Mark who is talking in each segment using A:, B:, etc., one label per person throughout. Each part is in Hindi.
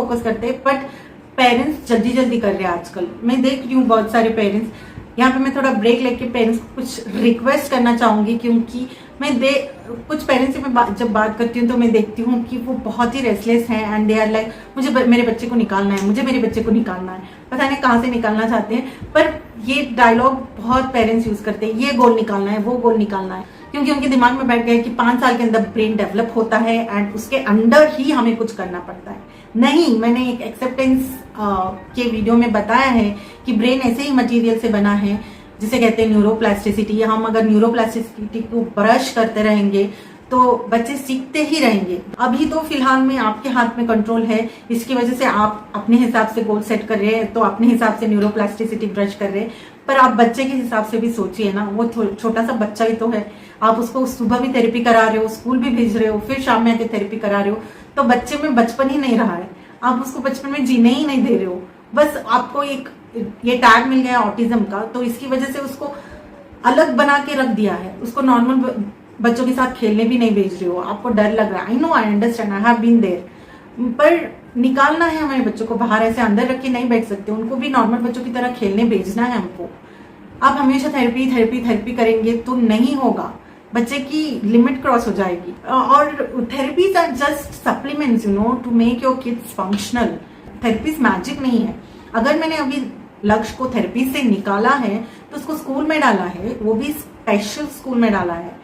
A: फोकस करते, बट पेरेंट्स जल्दी जल्दी कर रहे हैं आजकल। मैं देख रही हूँ बहुत सारे पेरेंट्स। यहाँ पे मैं थोड़ा ब्रेक लेके पेरेंट्स को कुछ रिक्वेस्ट करना चाहूंगी, क्योंकि कुछ पेरेंट्स से मैं जब बात करती हूँ तो मैं देखती हूँ कि वो बहुत ही रेस्टलेस हैं एंड दे आर लाइक मुझे मेरे बच्चे को निकालना है, मुझे मेरे बच्चे को निकालना है। पता नहीं कहाँ से निकालना चाहते हैं, पर ये डायलॉग बहुत पेरेंट्स यूज करते हैं, ये गोल निकालना है, वो गोल निकालना है, क्योंकि उनके दिमाग में बैठ गया कि 5 साल के अंदर ब्रेन डेवलप होता है एंड उसके अंदर ही हमें कुछ करना पड़ता है। नहीं, मैंने एक एक्सेप्टेंस के वीडियो में बताया है कि ब्रेन ऐसे ही मटेरियल से बना है जिसे कहते हैं न्यूरोप्लास्टिसिटी। हम अगर न्यूरोप्लास्टिसिटी को ब्रश करते रहेंगे तो बच्चे सीखते ही रहेंगे। अभी तो फिलहाल में आपके हाथ में कंट्रोल है, इसकी वजह से आप अपने हिसाब से गोल सेट कर रहे हैं, तो अपने हिसाब से न्यूरोप्लास्टिसिटी ब्रश कर रहे हैं। पर आप बच्चे के हिसाब से भी सोचिए ना, वो छोटा सा बच्चा ही तो है। आप उसको सुबह भी थेरेपी करा रहे हो, स्कूल भी भेज रहे हो, फिर शाम में आके थेरेपी करा रहे हो, तो बच्चे में बचपन ही नहीं रहा है। आप उसको बचपन में जीने ही नहीं दे रहे हो। बस आपको एक ये टैग मिल गया ऑटिज्म का, तो इसकी वजह से उसको अलग बना के रख दिया है। उसको नॉर्मल बच्चों के साथ खेलने भी नहीं भेज रहे हो, आपको डर लग रहा है। I know, I understand, I have been there. पर निकालना है हमारे बच्चों को बाहर, ऐसे अंदर रख के नहीं बैठ सकते। उनको भी नॉर्मल बच्चों की तरह खेलने भेजना है हमको। आप हमेशा थेरेपी थेरेपी थेरेपी करेंगे तो नहीं होगा, बच्चे की लिमिट क्रॉस हो जाएगी। और therapies are just supplements to make your kids functional. Therapies magic नहीं है। अगर मैंने अभी लक्ष्य को थेरेपी से निकाला है तो उसको स्कूल में डाला है, वो भी स्पेशल स्कूल में डाला है,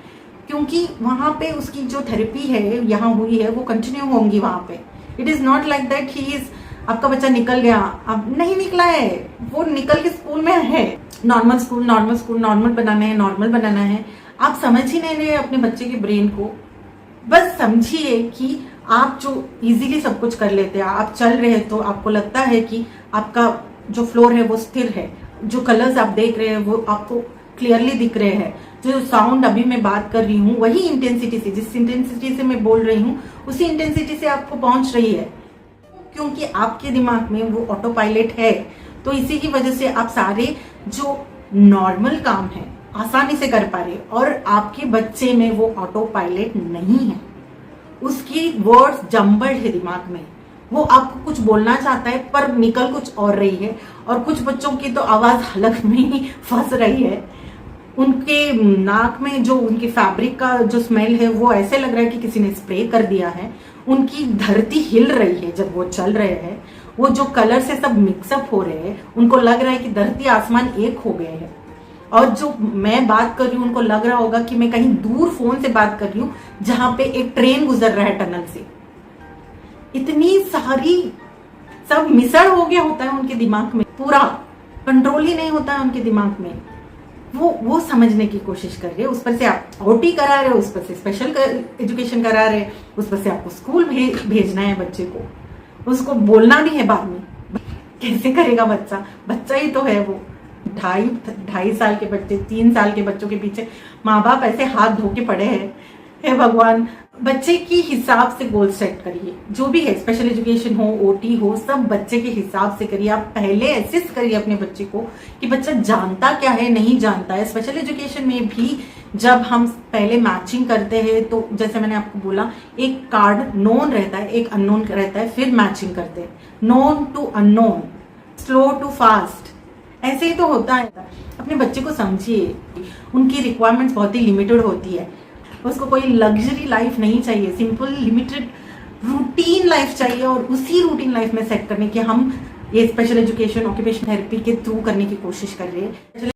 A: क्योंकि वहां पे उसकी जो थेरेपी है यहाँ हुई है वो कंटिन्यू होंगी वहां पे। It is not like that he is आपका बच्चा निकल गया, अब नहीं निकला है, वो निकल के स्कूल में है। नॉर्मल स्कूल नॉर्मल बनाना है। आप समझ ही नहीं रहे अपने बच्चे के ब्रेन को। बस समझिए कि आप जो इजीली सब कुछ कर लेते हैं, आप चल रहे हैं तो आपको लगता है कि आपका जो फ्लोर है वो स्थिर है, जो कलर्स आप देख रहे हैं वो आपको क्लियरली दिख रहे हैं, जो साउंड अभी मैं बात कर रही हूँ वही इंटेंसिटी से, जिस इंटेंसिटी से मैं बोल रही हूँ उसी इंटेंसिटी से आपको पहुंच रही है, क्योंकि आपके दिमाग में वो ऑटो पायलट है। तो इसी की वजह से आप सारे जो नॉर्मल काम है आसानी से कर पा रहे, और आपके बच्चे में वो ऑटो पायलट नहीं है। उसकी वर्ड्स जम्बल्ड है दिमाग में, वो आपको कुछ बोलना चाहता है पर निकल कुछ और रही है। और कुछ बच्चों की तो आवाज हलक में ही फंस रही है। उनके नाक में जो उनकी फैब्रिक का जो स्मेल है वो ऐसे लग रहा है कि किसी ने स्प्रे कर दिया है। उनकी धरती हिल रही है जब वो चल रहे हैं। वो जो कलर से सब मिक्सअप हो रहे हैं, उनको लग रहा है कि धरती आसमान एक हो गए हैं। और जो मैं बात कर रही हूँ उनको लग रहा होगा कि मैं कहीं दूर फोन से बात कर रही हूँ, जहां पे एक ट्रेन गुजर रहा है टनल से। इतनी सारी सब मिसड़ हो गया होता है उनके दिमाग में, पूरा कंट्रोल ही नहीं होता है उनके दिमाग में। वो समझने की कोशिश कर रहे हैं। उस पर से आप ओटी करा रहे हो, उस पर से स्पेशल एजुकेशन करा रहे, उस पर से आपको स्कूल भेजना है बच्चे को, उसको बोलना भी है बाद में। कैसे करेगा बच्चा ही तो है वो। 2.5 साल के बच्चे, 3 साल के बच्चों के पीछे माँ बाप ऐसे हाथ धो के पड़े हैं। हे भगवान, बच्चे के हिसाब से गोल सेट करिए। जो भी है, स्पेशल एजुकेशन हो, ओटी हो, सब बच्चे के हिसाब से करिए। आप पहले असेस करिए अपने बच्चे को कि बच्चा जानता क्या है, नहीं जानता है। स्पेशल एजुकेशन में भी जब हम पहले मैचिंग करते हैं तो जैसे मैंने आपको बोला, एक कार्ड नोन रहता है, एक अननोन रहता है, फिर मैचिंग करते हैं। Known to unknown, slow to fast, ऐसे ही तो होता है। अपने बच्चे को समझिए, उनकी रिक्वायरमेंट्स बहुत ही लिमिटेड होती है। उसको कोई लग्जरी लाइफ नहीं चाहिए, सिंपल लिमिटेड रूटीन लाइफ चाहिए। और उसी रूटीन लाइफ में सेट करने के हम ये स्पेशल एजुकेशन, ऑक्यूपेशन थेरेपी के थ्रू करने की कोशिश कर रहे हैं।